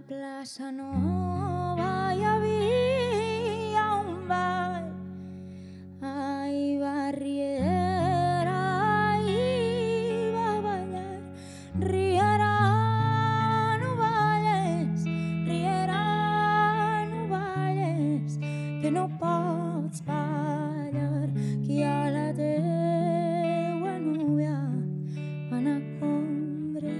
Plaça Nova hi havia un ball, ai, Barriera hi va ballar. Riera, no balles, Riera, no balles, que no pots ballar, que a la teua núvia van a congregar.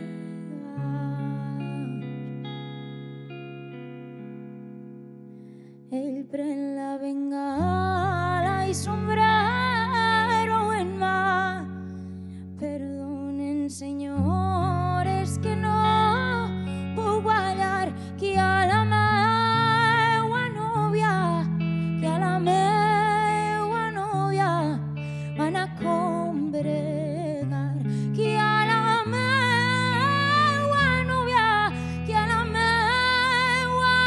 Ell pren la bengala i sombrero en mà. Perdonen, senyores, que no puc ballar, que a la meua núvia, que a la meua núvia van a congregar, que a la meua núvia, que a la meua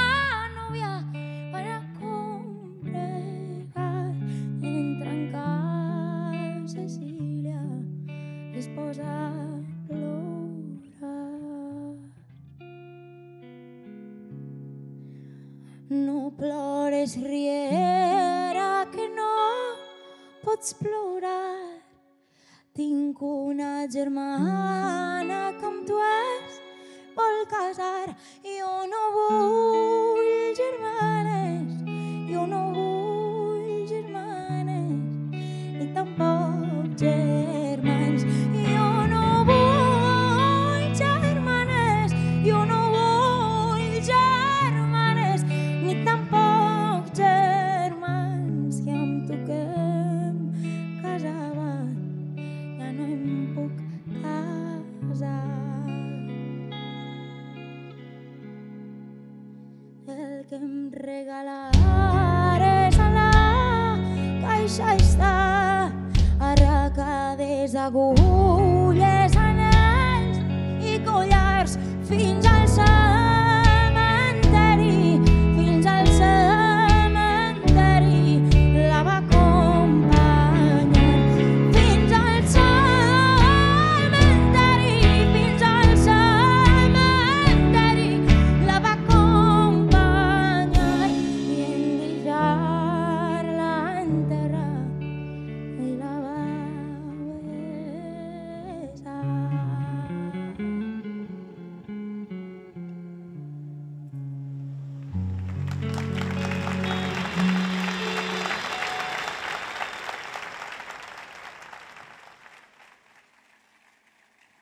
núvia van a congregar. Entra en casa Cecília, es posa a plorar. No plores, Riera, que no pots plorar. Tinc una germana que amb tu es vol casar. Jo no vull germanes, jo no vull germanes, ni tampoc germans. Jo no vull germanes, jo no vull germanes, ni tampoc germans. Que amb tu que em casava ja no em puc casar. El que em regalares a la caixa està, arracades agut